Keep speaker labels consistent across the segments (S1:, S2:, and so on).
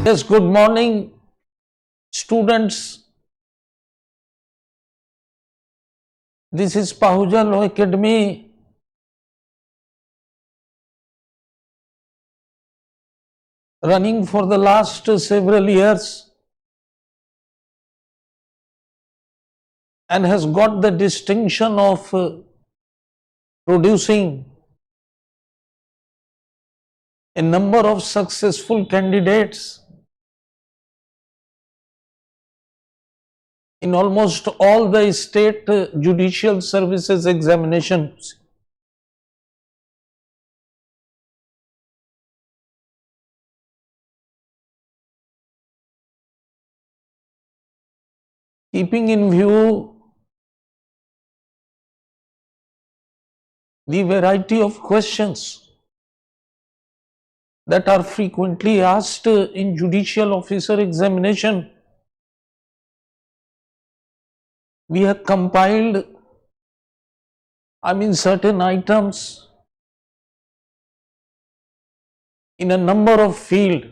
S1: Yes, good morning, students. This is Pahuja Law Academy. Running for the last several years and has got the distinction of producing a number of successful candidates in almost all the state judicial services examinations. Keeping in view the variety of questions that are frequently asked in judicial officer examination, we have compiled, certain items in a number of fields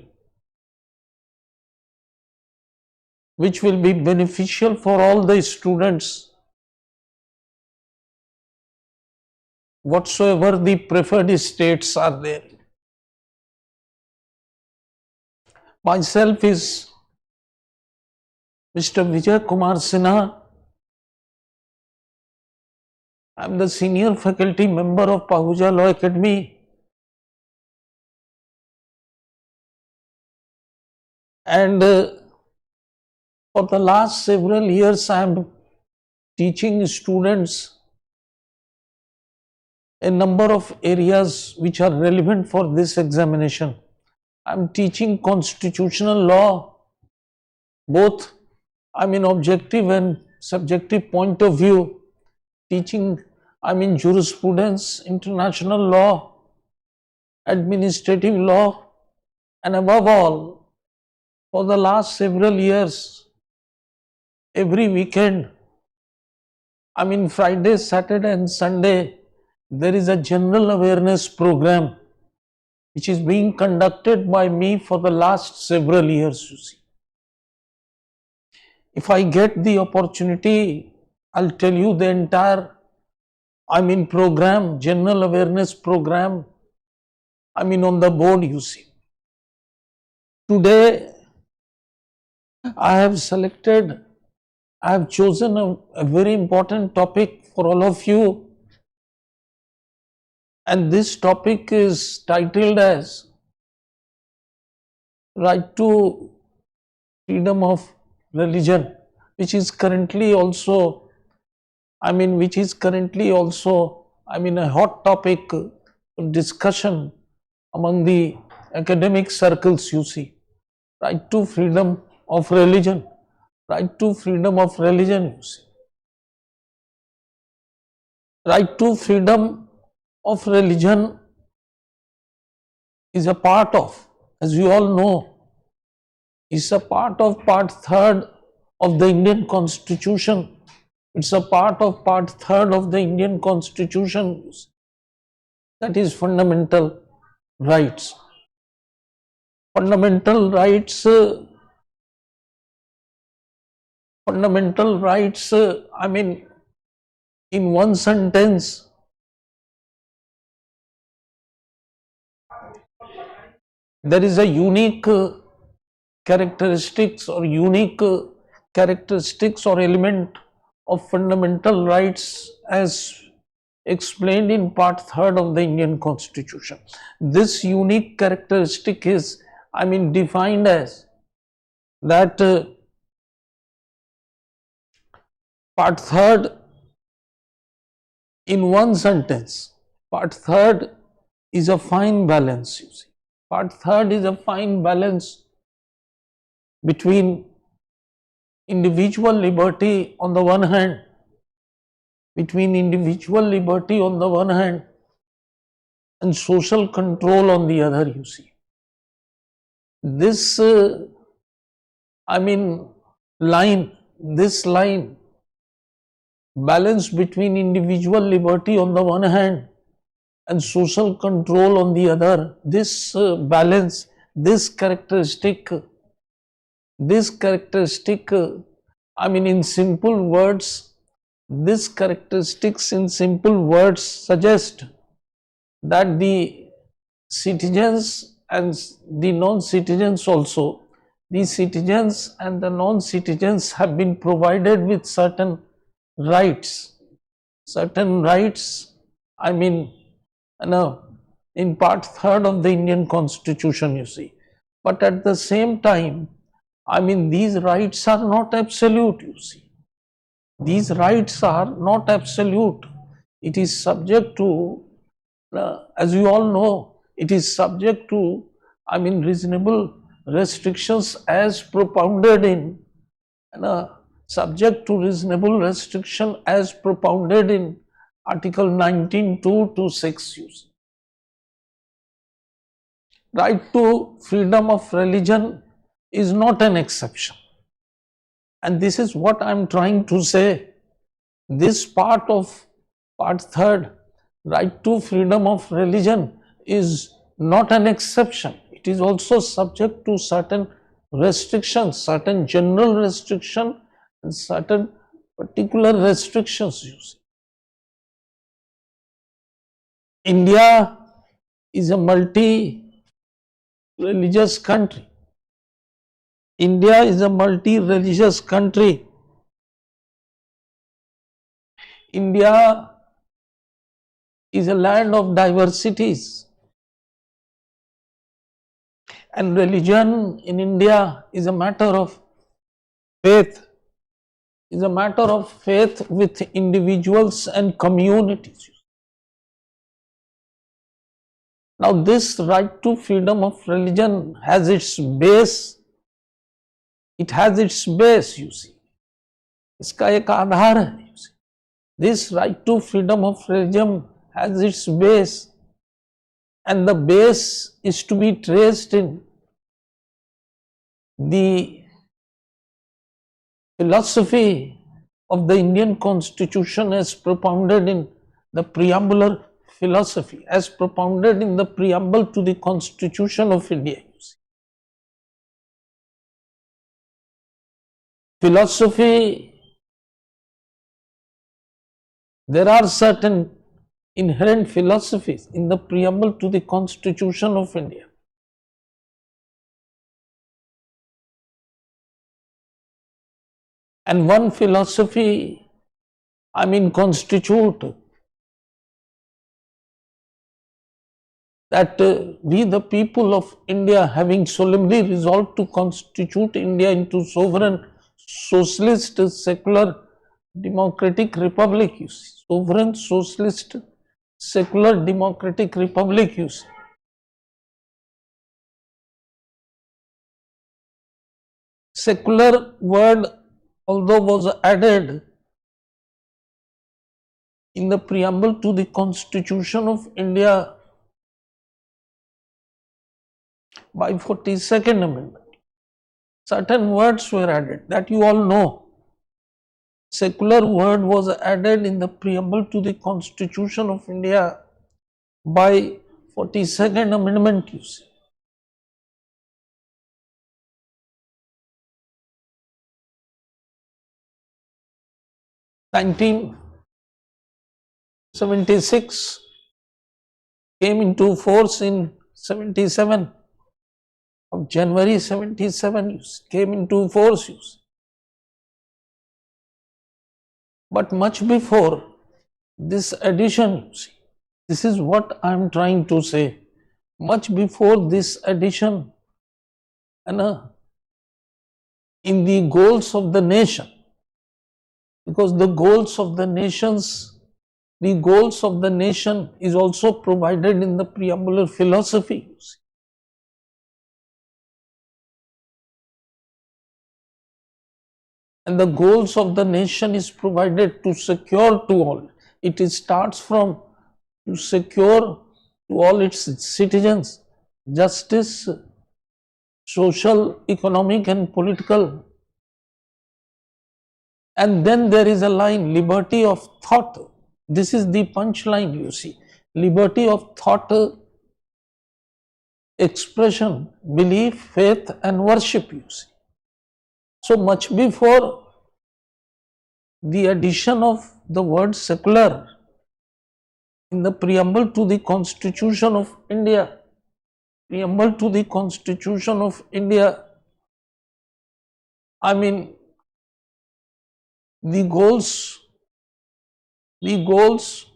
S1: which will be beneficial for all the students, whatsoever the preferred states are there. Myself is Mr. Vijay Kumar Sinha. I am the senior faculty member of Pahuja Law Academy, and for the last several years I am teaching students a number of areas which are relevant for this examination. I am teaching constitutional law, both objective and subjective point of view, teaching jurisprudence, international law, administrative law, and above all, for the last several years, every weekend, Friday, Saturday and Sunday, there is a general awareness program which is being conducted by me for the last several years, you see. If I get the opportunity, I'll tell you the entire, program, general awareness program, on the board, you see. Today, I have chosen a very important topic for all of you, and this topic is titled as Right to Freedom of Religion, which is currently also, a hot topic of discussion among the academic circles, you see. Right to freedom of religion, right to freedom of religion, you see. Right to freedom of religion is a part of, as you all know, is a part of Part 3rd of the Indian Constitution. It's a part of Part 3rd of the Indian Constitution, that is fundamental rights. Fundamental rights, in one sentence, there is a unique characteristics or element of fundamental rights as explained in Part 3rd of the Indian Constitution. This unique characteristic is, defined as that Part 3rd, in one sentence, Part 3rd is a fine balance, you see. Part 3rd is a fine balance between individual liberty on the one hand, and social control on the other, you see. This line, balance between individual liberty on the one hand and social control on the other, this balance, this characteristic This characteristic, in simple words, this characteristics in simple words suggest that the citizens and the non-citizens also, the citizens and the non-citizens have been provided with certain rights. Certain rights, in part third of the Indian Constitution, you see. But at the same time, these rights are not absolute, you see. These rights are not absolute. It is subject to, as you all know, it is subject to, reasonable restrictions as propounded in, subject to reasonable restriction as propounded in Article 19(2) to 6. You see. Right to freedom of religion is not an exception. And this is what I am trying to say. This part of part third, right to freedom of religion, is not an exception. It is also subject to certain restrictions, certain general restriction and certain particular restrictions, you see. India is a multi-religious country. India is a multi-religious country. India is a land of diversities. And religion in India is a matter of faith, is a matter of faith with individuals and communities. Now, this right to freedom of religion has its base. It has its base, you see. इसका एक आधार है, you see. This right to freedom of religion has its base, and the base is to be traced in the philosophy of the Indian Constitution as propounded in the preambular philosophy, as propounded in the preamble to the Constitution of India. Philosophy, there are certain inherent philosophies in the preamble to the Constitution of India. And one philosophy, constitute that we the people of India, having solemnly resolved to constitute India into sovereign, socialist, secular, democratic republic, you see. Sovereign, socialist, secular, democratic republic, you see. Secular word, although was added in the preamble to the Constitution of India by 42nd Amendment, certain words were added that you all know. Secular word was added in the preamble to the Constitution of India by 42nd Amendment, you see. '76 came into force in 77, of January 77 came into force. But much before this addition, you see, this is what I am trying to say. Much before this addition, in the goals of the nation, because the goals of the nation is also provided in the preambular philosophy, you see. And the goals of the nation is provided to secure to all. It starts from to secure to all its citizens justice, social, economic and political. And then there is a line, liberty of thought. This is the punchline, you see. Liberty of thought, expression, belief, faith and worship, you see. So much before the addition of the word secular in the preamble to the Constitution of India, preamble to the Constitution of India, I mean, the goals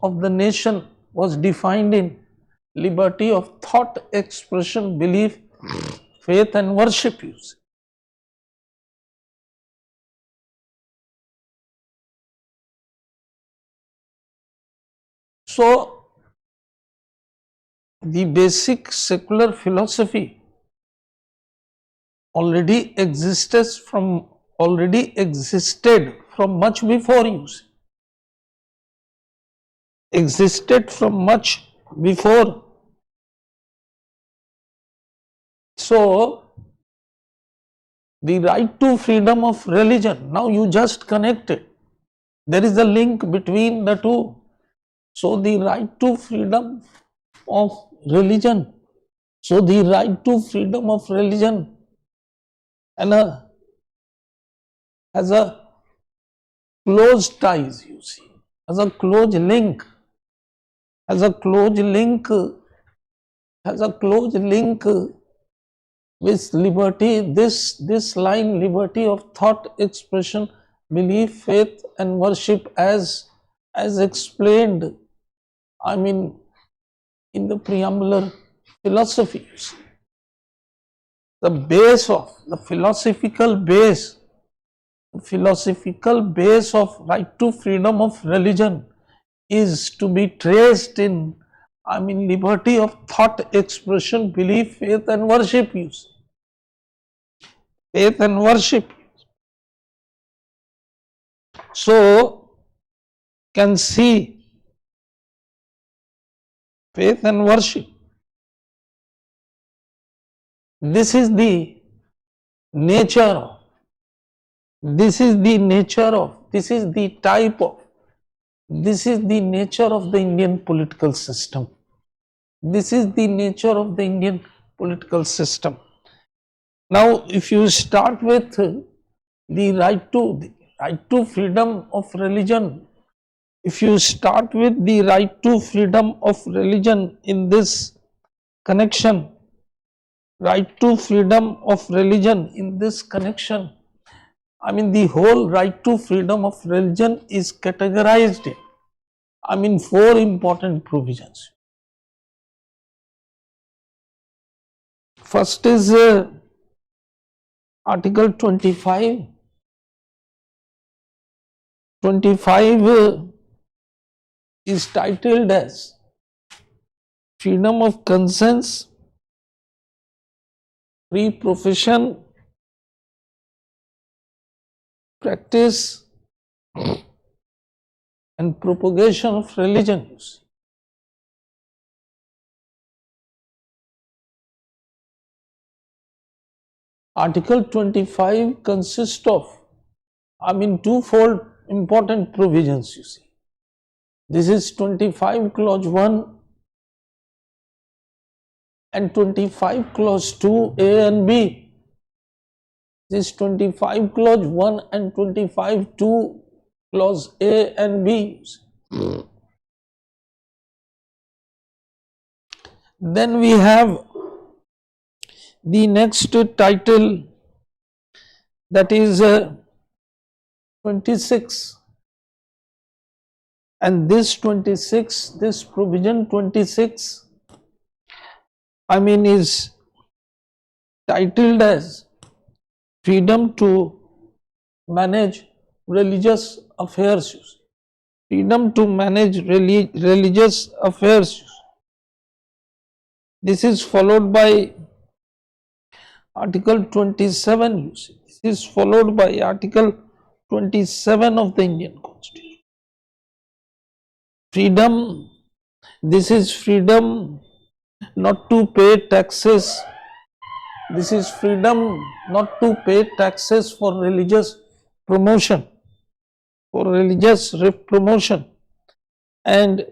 S1: of the nation was defined in liberty of thought, expression, belief, faith and worship. So, the basic secular philosophy already existed from much before existed from much before. So, the right to freedom of religion, now you just connect it, there is a link between the two. So, the right to freedom of religion, and has a close ties, you see, has a close link with liberty, this line, liberty of thought, expression, belief, faith and worship, as explained, I mean, in the preambular philosophies. The base of the philosophical base of right to freedom of religion is to be traced in, I mean, liberty of thought, expression, belief, faith and worship. Faith and worship. So, can see faith and worship. This is the nature of, this is the nature of the Indian political system. This is the nature of the Indian political system. Now, if you start with the right to freedom of religion, if you start with the right to freedom of religion in this connection, right to freedom of religion in this connection, I mean, the whole right to freedom of religion is categorized in, I mean, 4 important provisions. First is Article 25. 25 is titled as freedom of conscience, free profession, practice and propagation of religion. Article 25 consists of, I mean, twofold important provisions, you see. This is 25 clause 1 and 25 clause 2 A and B. This 25 clause 1 and 25 2 clause A and B. Then we have the next title, that is 26, and this provision 26, I mean, is titled as freedom to manage religious affairs. Freedom to manage religious affairs. This is followed by Article 27, you see. This is followed by Article 27 of the Indian Constitution. Freedom, this is freedom not to pay taxes. This is freedom not to pay taxes for religious promotion, And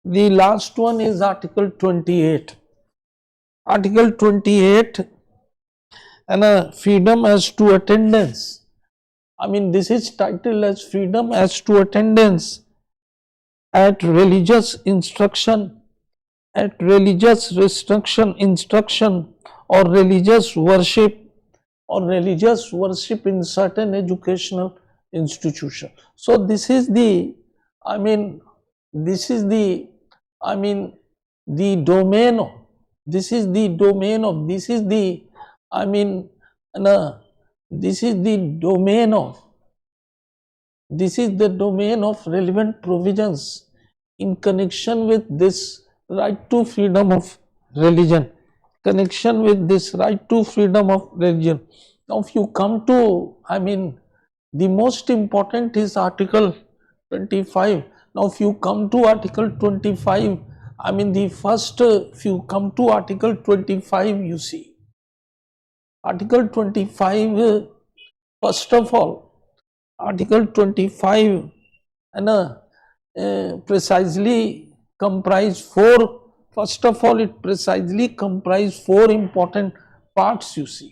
S1: the last one is Article 28. Article 28, and freedom as to attendance. I mean, this is titled as freedom as to attendance at religious instruction, at religious instruction or religious worship in certain educational institution. So this is the, I mean, this is the, I mean, the domain of, this is the domain of, this is the, I mean, this is the domain of, this is the domain of relevant provisions in connection with this right to freedom of religion, connection with this right to freedom of religion. Now, if you come to, I mean, the most important is Article 25. Now, if you come to Article 25, I mean, the first, if you come to Article 25, you see, Article 25, first of all, Article 25 and precisely comprise four, first of all, it precisely comprise four important parts, you see,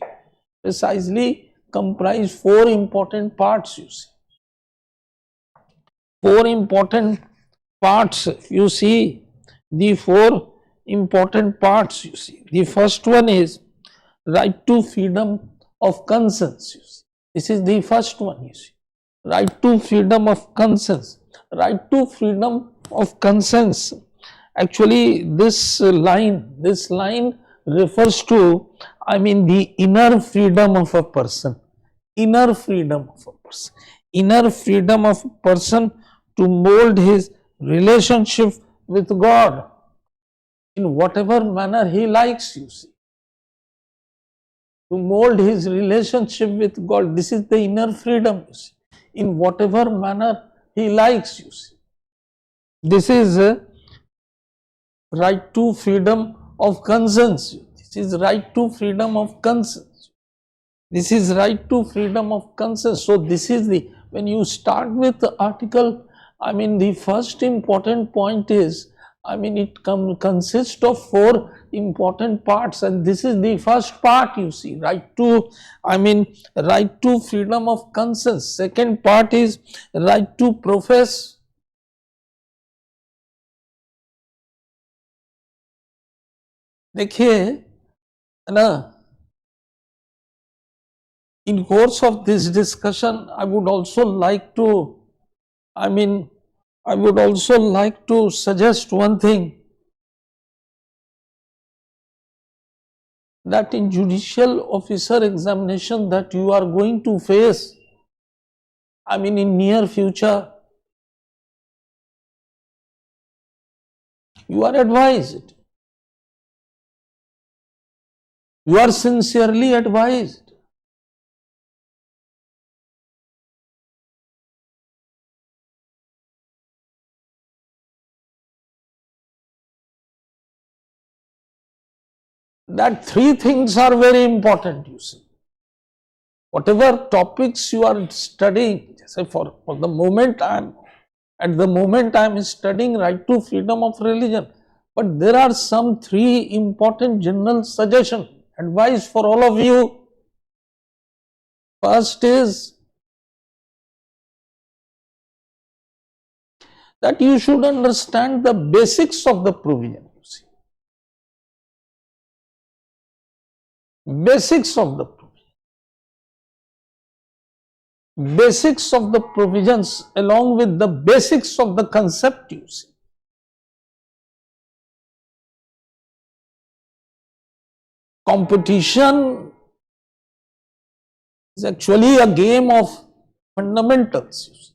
S1: precisely comprise four important parts, you see. Four important parts, you see, the four important parts, you see. The first one is right to freedom of conscience, you see. This is the first one, you see. Right to freedom of conscience. Right to freedom of conscience. Actually, this line refers to, I mean, the inner freedom of a person. Inner freedom of a person. Inner freedom of a person to mold his relationship with God in whatever manner he likes, you see. To mold his relationship with God, this is the inner freedom, you see, in whatever manner he likes, you see. This is right to freedom of conscience. This is right to freedom of conscience. This is right to freedom of conscience. So this is the, when you start with the article, I mean, the first important point is, I mean, it consists of four important parts, and this is the first part, you see, right to, I mean, right to freedom of conscience. Second part is right to profess. देखिए है ना, in course of this discussion, I would also like to, I mean, I would also like to suggest one thing, that in judicial officer examination that you are going to face, I mean, in near future, you are advised, you are sincerely advised that three things are very important, you see. Whatever topics you are studying, say for the moment I am, at the moment I am studying right to freedom of religion, but there are some three important general suggestion, advice for all of you. First is that you should understand the basics of the provision, you see. Basics of the provision. Basics of the provisions along with the basics of the concept, you see. Competition is actually a game of fundamentals, you see.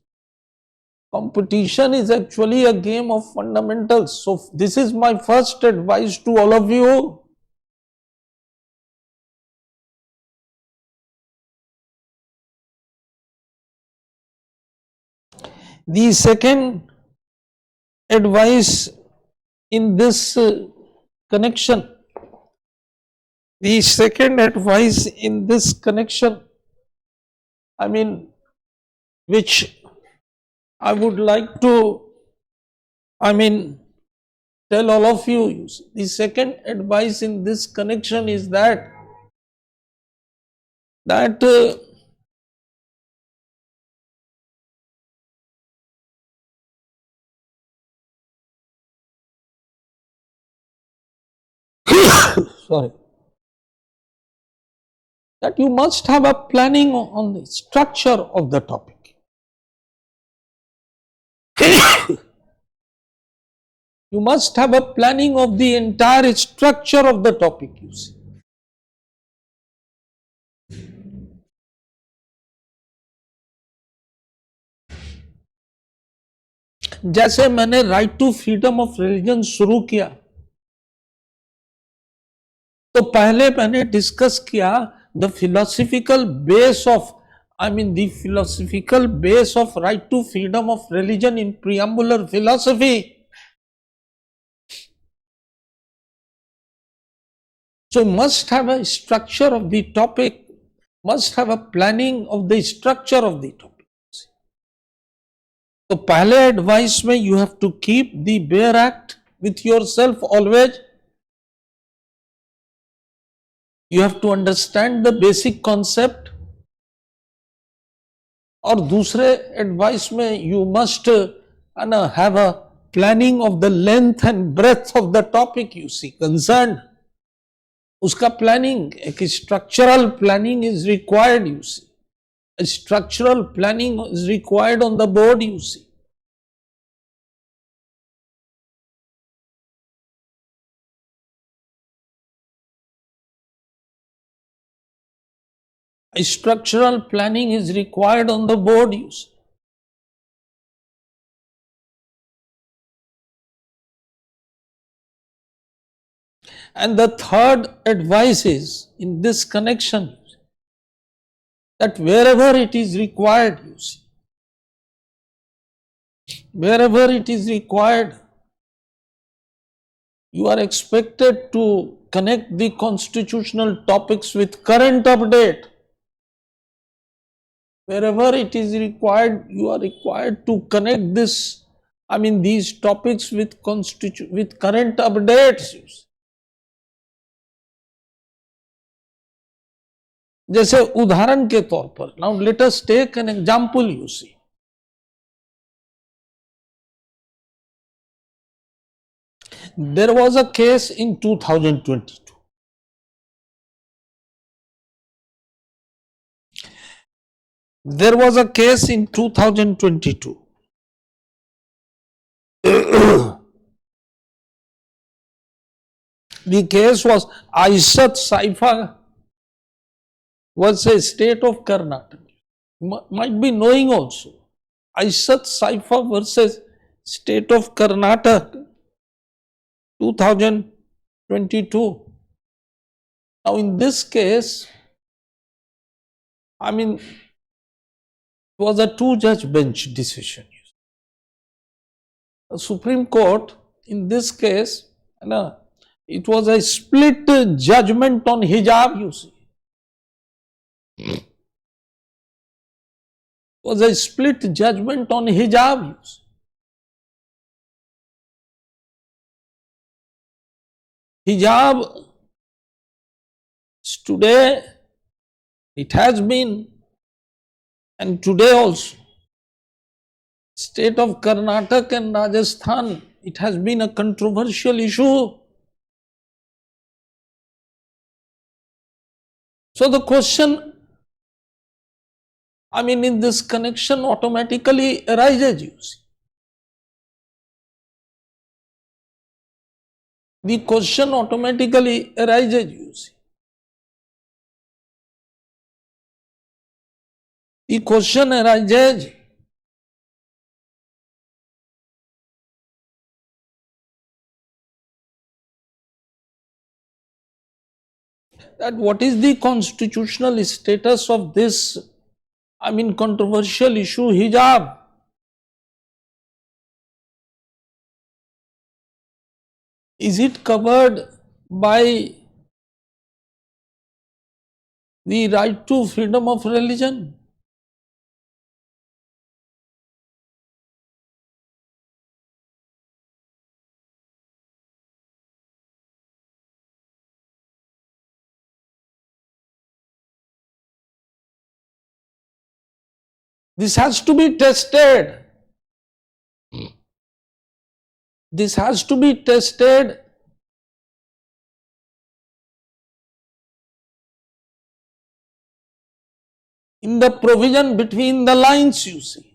S1: Competition is actually a game of fundamentals. So this is my first advice to all of you. The second advice in this connection, the second advice in this connection, I mean, which I would like to, I mean, tell all of you, the second advice in this connection is that sorry, that you must have a planning on the structure of the topic. You must have a planning of the entire structure of the topic, you see. जैसे मैंने right to freedom of religion शुरू किया, तो पहले मैंने discuss किया the philosophical base of the philosophical base of right to freedom of religion in preambular philosophy. So you must have a structure of the topic, must have a planning of the structure of the topic. तो पहले advice में you have to keep the bare act with yourself always. You have to understand the basic concept. और दूसरे advice में you must have a planning of the length and breadth of the topic you see concerned. उसका planning, एक structural planning is required you see. A structural planning is required on the board, you see. A structural planning is required on the board, you see. And the third advice is in this connection that wherever it is required, you see, wherever it is required, you are expected to connect the constitutional topics with current update. Wherever it is required, you are required to connect this, these topics with current updates. जैसे उदाहरण के तौर पर, now let us take an example you see. There was a case in 2022. There was a case in 2022. The case was Aishat Saifa versus State of Karnataka. Might be knowing also. Aishat Saifa versus State of Karnataka, 2022. Now in this case, it was a two-judge bench decision. The Supreme Court, in this case, it was a split judgment on hijab, you see. It was a split judgment on hijab, you see. Hijab, today, it has been, and today also, State of Karnataka and Rajasthan, it has been a controversial issue. So the question, in this connection automatically arises, you see. The question automatically arises, you see. The question arises that what is the constitutional status of this, controversial issue, hijab? Is it covered by the right to freedom of religion? This has to be tested. This has to be tested in the provision between the lines, you see.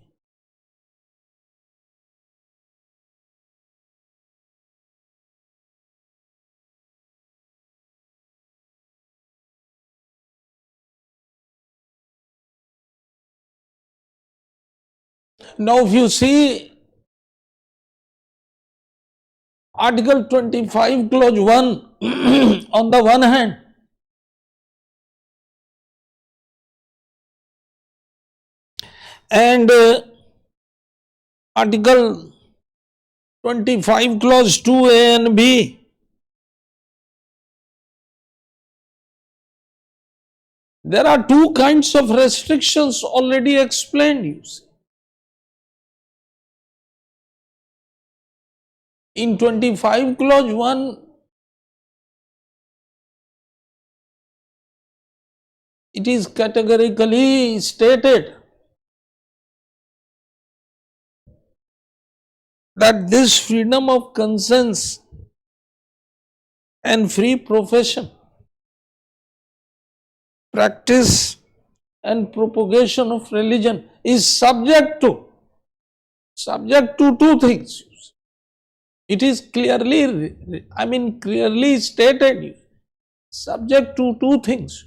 S1: Now, if you see Article 25, Clause 1 on the one hand, and Article 25, Clause 2A and B, there are two kinds of restrictions already explained, you see. In 25 Clause 1, it is categorically stated that this freedom of conscience and free profession, practice and propagation of religion is subject to two things. It is clearly, clearly stated, subject to two things.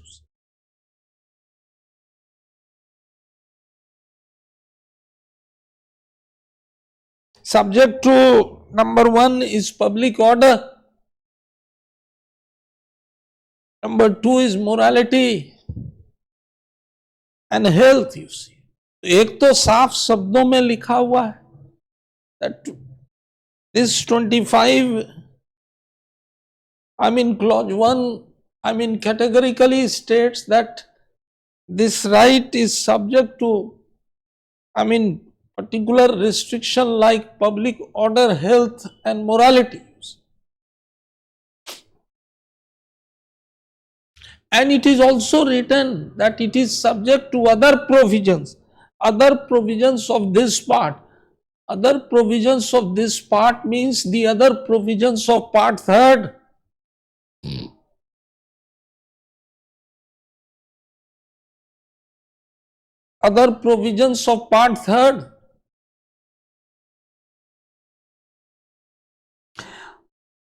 S1: Subject to number one is public order, number two is morality and health, you see. एक तो साफ शब्दों में लिखा हुआ है that this 25, clause 1, categorically states that this right is subject to, particular restriction like public order, health and morality. And it is also written that it is subject to other provisions of this part. Other provisions of this part means the other provisions of part 3rd. Other provisions of part 3rd.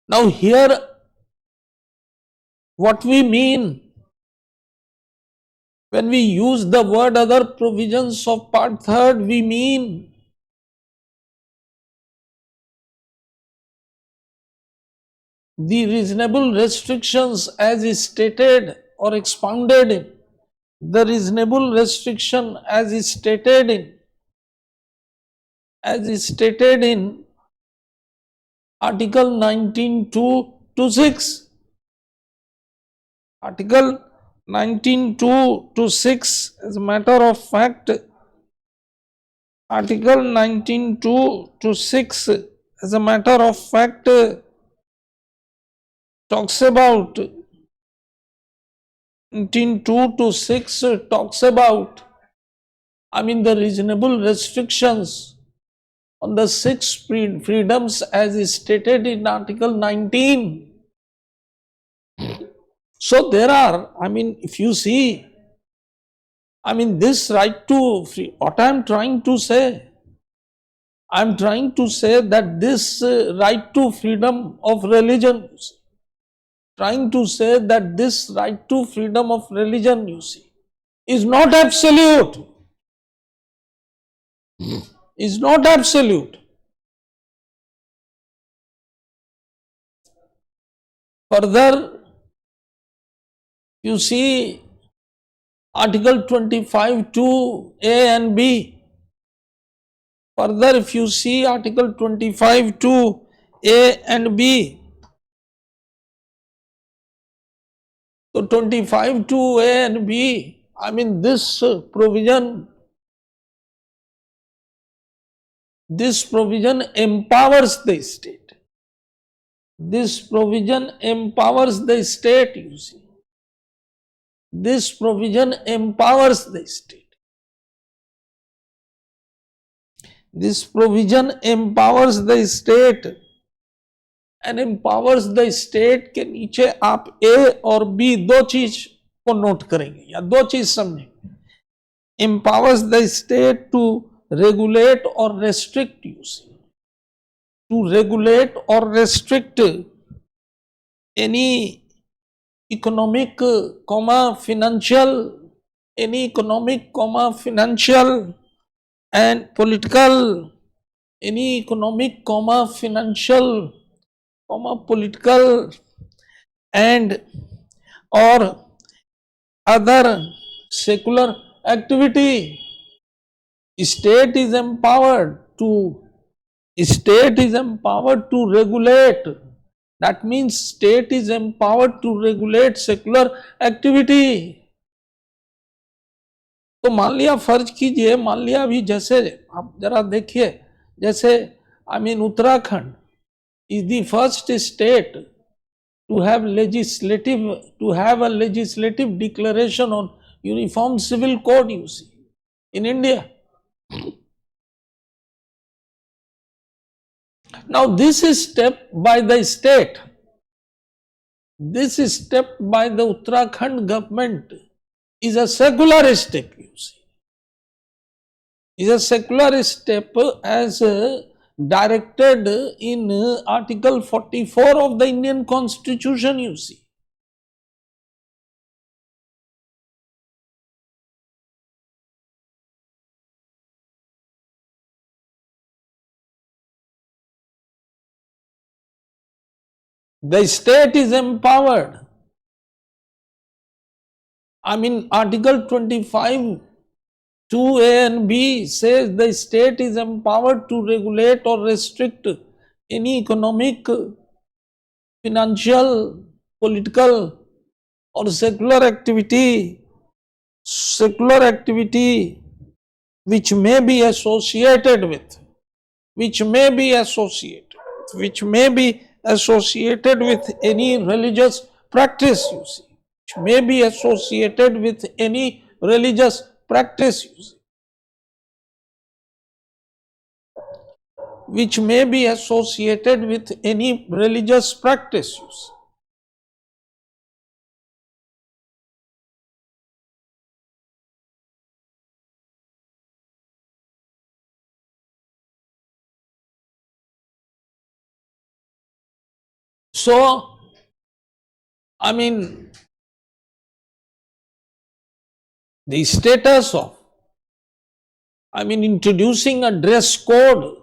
S1: Now here, what we mean when we use the word other provisions of part 3rd, we mean the reasonable restrictions as is stated or expounded in, the reasonable restriction as is stated in Article 19(2) to 6. Article 19(2) to 6, as a matter of fact, Article 19(2) to 6, as a matter of fact, talks about 19(2) to 6 talks about, the reasonable restrictions on the 6 freedoms as is stated in Article 19. So there are, if you see, this right to free, what I am trying to say, that this right to freedom of religion, you see, is not absolute. Is not absolute. Further, you see Article 25 2A and B. Further, if you see Article 25 2A and B, so 25 2A and B, this provision empowers the state. This provision empowers the state, you see. This provision empowers the state. This provision empowers the state, and empowers the state के नीचे आप A और B दो चीज को note करेंगे या दो चीज समझेंगे. empowers the state to regulate or restrict, you see, to regulate or restrict any economic, financial, any economic, financial and political, any economic, financial, political and or other secular activity. State is empowered to regulate. That means state is empowered to regulate secular activity. तो मान लिया, फर्ज कीजिए, मान लिया अभी जैसे आप जरा देखिए, जैसे Uttarakhand is the first state to have a legislative declaration on uniform civil code, you see, in India. Now this is step by the state, this is step by the Uttarakhand government is a secular step, you see, is a secular step as directed in Article 44 of the Indian Constitution, you see. The state is empowered. Article 25 2A and B says the state is empowered to regulate or restrict any economic, financial, political or secular activity which may be associated with any religious practice, you see, which may be associated with any religious practice, you see, which may be associated with any religious practice, you see. So, the status of, introducing a dress code.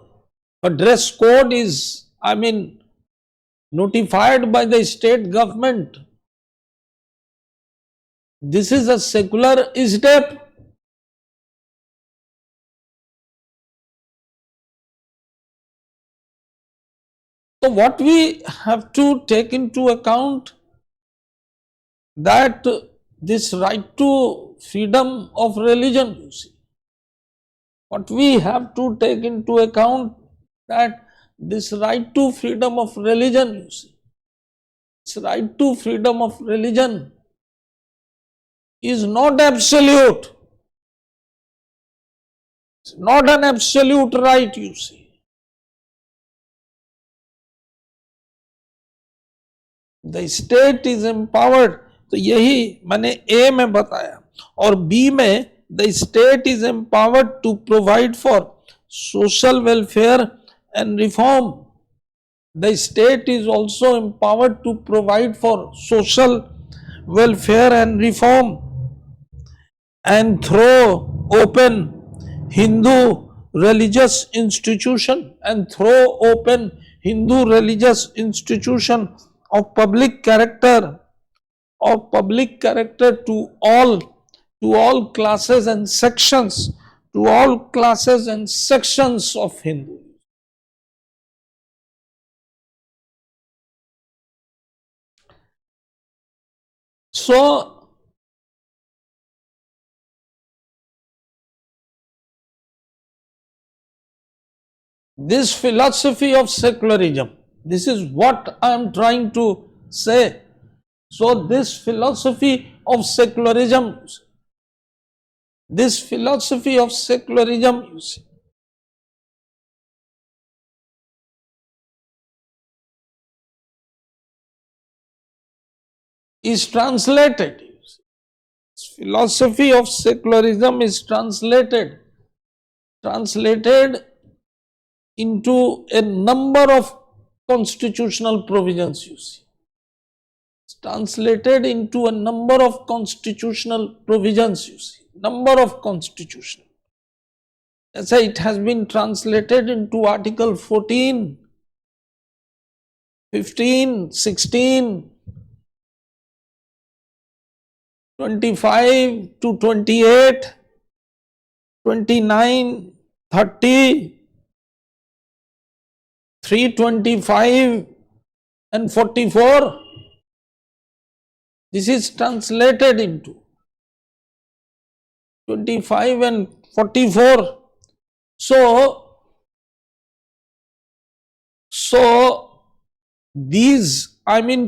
S1: A dress code is, notified by the state government. This is a secular step. So what we have to take into account, that this right to freedom of religion, you see, what we have to take into account, that this right to freedom of religion, you see, this right to freedom of religion is not absolute. It's not an absolute right, you see. The state is empowered. तो यही मैंने ए में बताया, और B में the state is empowered to provide for social welfare and reform. The state is also empowered to provide for social welfare and reform, and throw open Hindu religious institution of public character to all classes and sections of Hindu. So this philosophy of secularism, this is what I am trying to say. So this philosophy of secularism, you see, is translated. philosophy of secularism is translated into a number of constitutional provisions, you see. It's translated into a number of constitutional provisions, you see. Number of constitutional. That's why it has been translated into Article 14, 15, 16, 25 to 28, 29, 30, 325 and 44. This is translated into 25 and 44. So these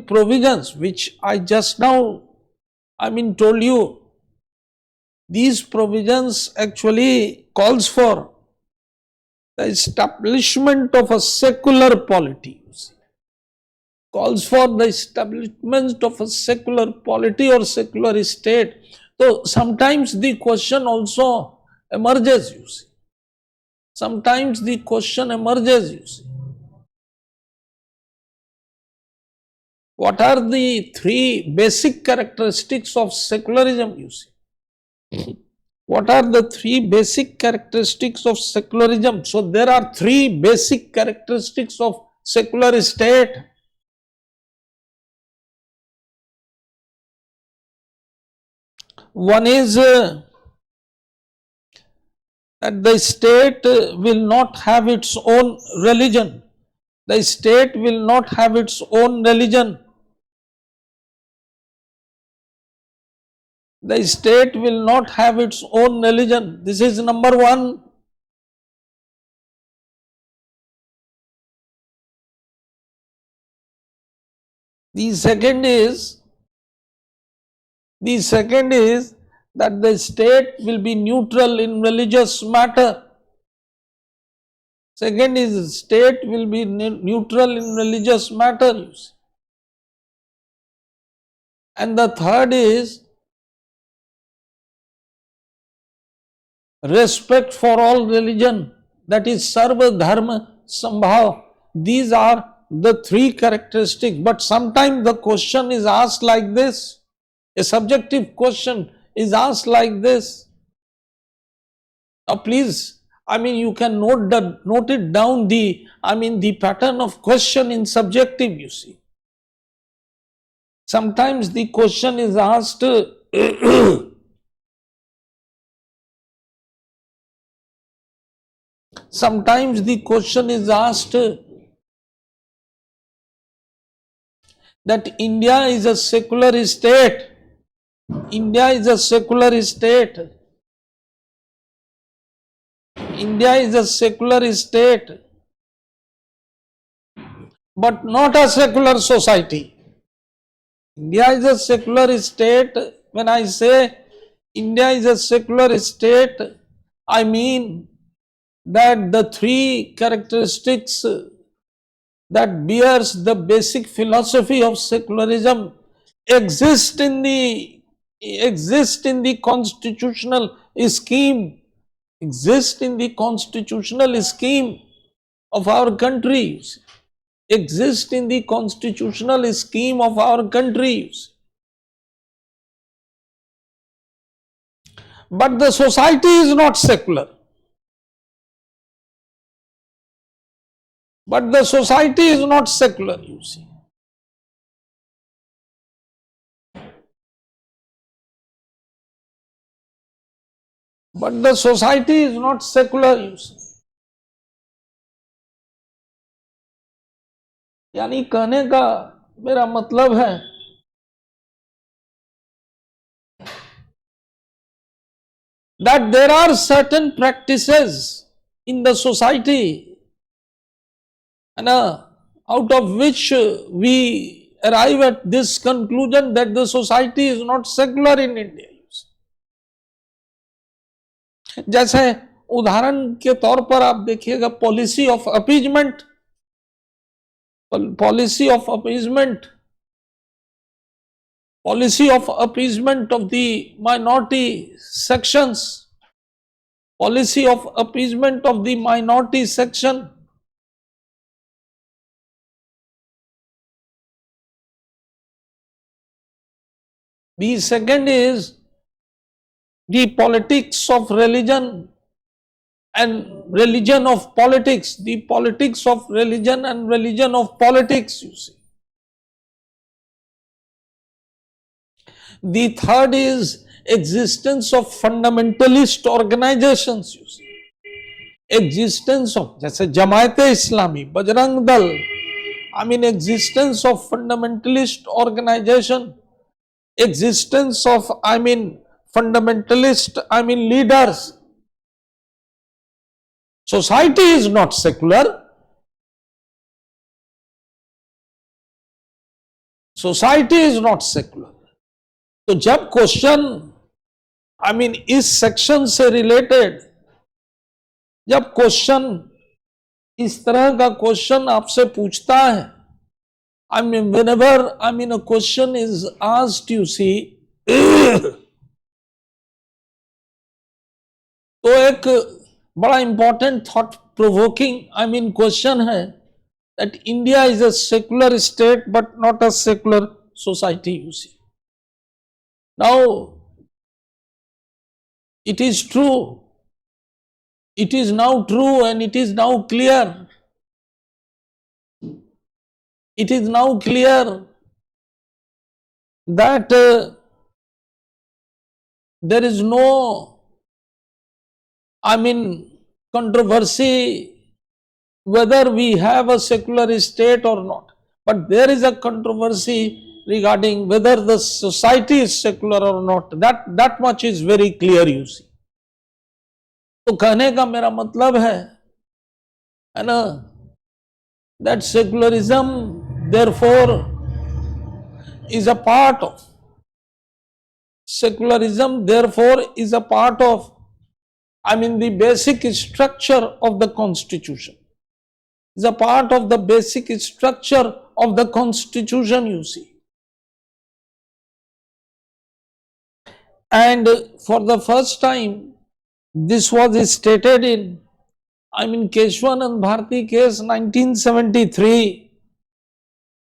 S1: provisions which I just now told you, these provisions actually calls for the establishment of a secular polity, calls for the establishment of a secular polity or secular state. So sometimes the question also emerges, you see. Sometimes the question emerges, you see. What are the three basic characteristics of secularism, you see? What are the three basic characteristics of secularism? So there are three basic characteristics of secular state. One is that the state will not have its own religion. The state will not have its own religion. The state will not have its own religion. This is number one. The second is that the state will be neutral in religious matter. Second is state will be neutral in religious matters. And the third is respect for all religion, that is Sarva Dharma Sambhav. These are the three characteristics. But sometimes the question is asked like this, a subjective question is asked like this. Now please, you can note it down, the pattern of question in subjective, you see. Sometimes the question is asked sometimes the question is asked that India is a secular state. India is a secular state. India is a secular state, but not a secular society. India is a secular state. When I say India is a secular state, I mean that the three characteristics that bears the basic philosophy of secularism exist in the constitutional scheme, exist in the constitutional scheme of our countries, exist in the constitutional scheme of our countries. But the society is not secular. But the society is not secular, you see. But the society is not secular, you see. यानी कहने का मेरा मतलब है that there are certain practices in the society, and out of which we arrive at this conclusion that the society is not secular in India. जैसे उदाहरण के तौर पर आप देखिएगा policy of appeasement, policy of appeasement of the minority sections, policy of appeasement of the minority section. The second is the politics of religion and religion of politics, the politics of religion and religion of politics, you see. The third is existence of fundamentalist organizations, you see. Existence of, जैसे जमायते इस्लामी, Bajrang Dal, existence of fundamentalist organization, existence of, fundamentalist, leaders. Society is not secular. Society is not secular. तो जब question इस section से related, जब question इस तरह का question आपसे पूछता है, whenever a question is asked, you see, तो एक बड़ा इंपॉर्टेंट थॉट प्रोवोकिंग क्वेश्चन है that India is a secular state but not a secular society, you see. Now, it is true, it is now true and it is now clear. It is now clear that there is no, controversy whether we have a secular state or not. But there is a controversy regarding whether the society is secular or not. That much is very clear, you see. तो कहने का मेरा मतलब है ना, that secularism therefore is a part of, the basic structure of the constitution. Is a part of the basic structure of the constitution, you see. And for the first time, this was stated in, Keshwan Bharti case 1973,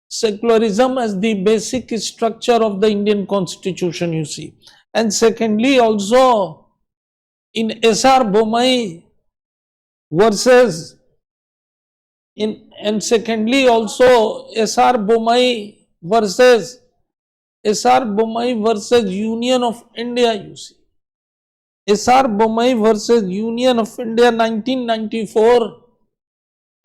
S1: secularism as the basic structure of the Indian constitution, you see. And secondly, also in S.R. Bomai versus and secondly also S.R. Bomai versus Union of India, you see. S.R. Bomai versus Union of India 1994,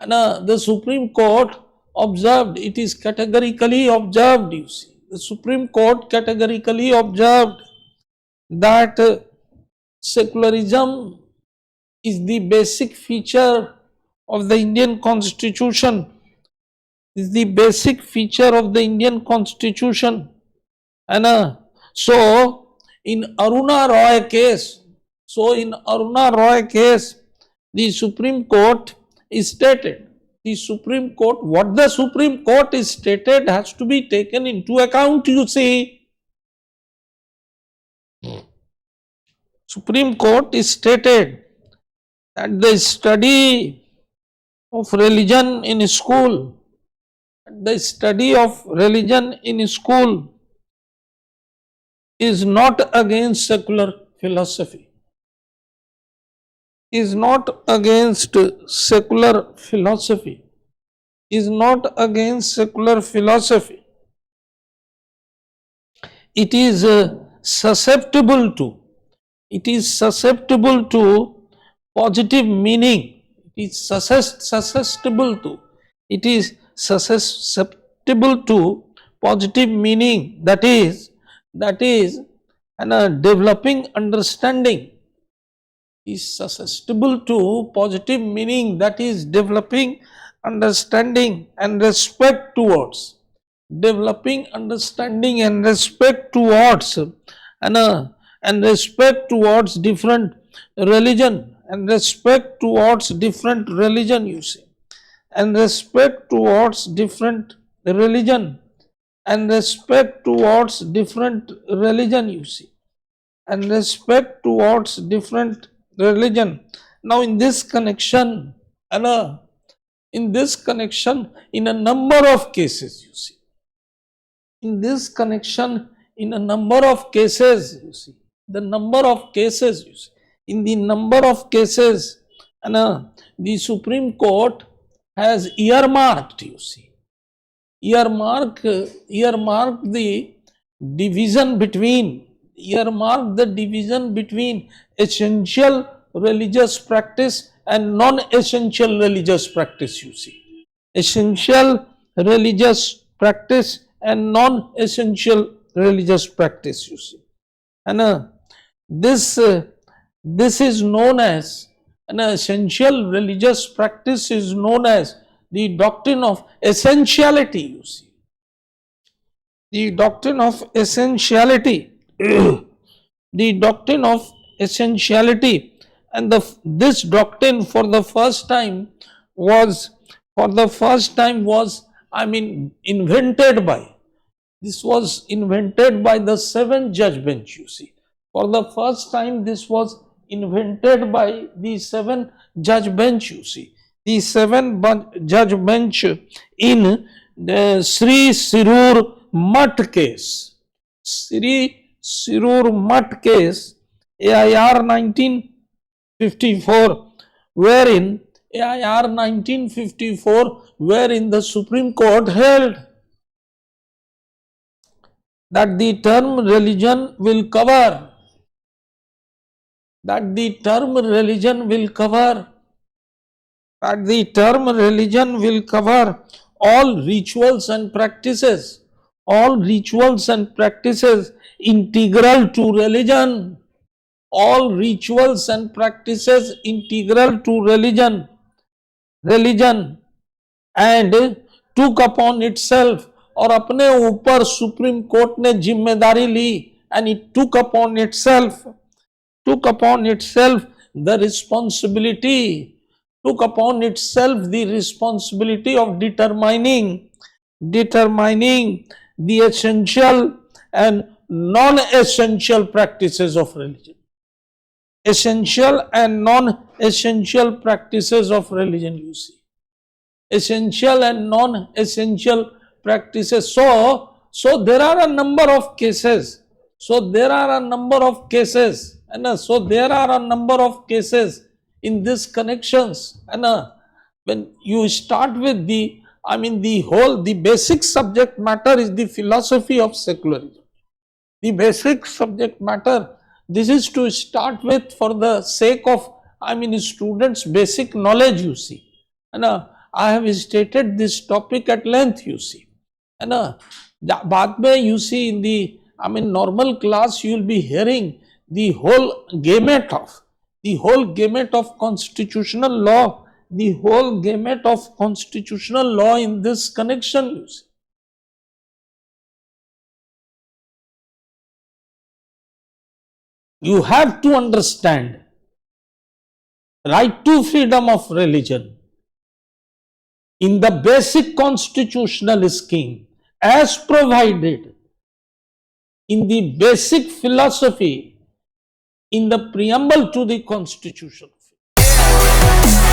S1: and the Supreme Court observed, it is categorically observed, you see. The Supreme Court categorically observed that secularism is the basic feature of the Indian constitution, is the basic feature of the Indian constitution. And so in Aruna Roy case, the Supreme Court is stated, what the Supreme Court is stated has to be taken into account, you see. Supreme Court is stated that the study of religion in school, is not against secular philosophy. It is against secular philosophy. It is susceptible to positive meaning. It is susceptible to positive meaning, that is developing understanding. Is susceptible to positive meaning, that is developing understanding and respect towards, different religion, you see, and respect towards different religion and respect towards different religion, you see, and respect towards different religion. Now in this connection, in this connection, in a number of cases, you see, in this connection, in a number of cases, you see, the number of cases, you see, in the number of cases, the Supreme Court has earmarked, you see, earmark the division between, earmark the division between essential religious practice and non-essential religious practice, you see, essential religious practice and non-essential religious practice, you see, and this is known as an essential religious practice is known as the doctrine of essentiality, you see, the doctrine of essentiality, the doctrine of essentiality, and this doctrine for the first time was invented by, this was invented by the 7-judge bench, you see. For the first time, this was invented by the 7-judge bench, you see. The 7-judge bench in the Sri Sirur Mutt case. Sri Sirur Mutt case, AIR 1954, wherein AIR 1954, wherein the Supreme Court held that the term religion will cover, that the term religion will cover, that the term religion will cover all rituals and practices, all rituals and practices integral to religion, all rituals and practices integral to religion, and took upon itself, और अपने ऊपर supreme court ने जिम्मेदारी ली, and it took upon itself the responsibility, of determining the essential and non-essential practices of religion, essential and non-essential practices of religion, you see, essential and non-essential practices. So there are a number of cases. So there are a number of cases, in these connections. When you start with the basic subject matter is the philosophy of secularism. The basic subject matter, this is to start with for the sake of, students' basic knowledge, you see. I have stated this topic at length, you see. बाद में you see in the normal class you will be hearing the whole gamut of constitutional law, the whole gamut of constitutional law in this connection, you see. You have to understand right to freedom of religion in the basic constitutional scheme as provided in the basic philosophy in the preamble to the Constitution of India.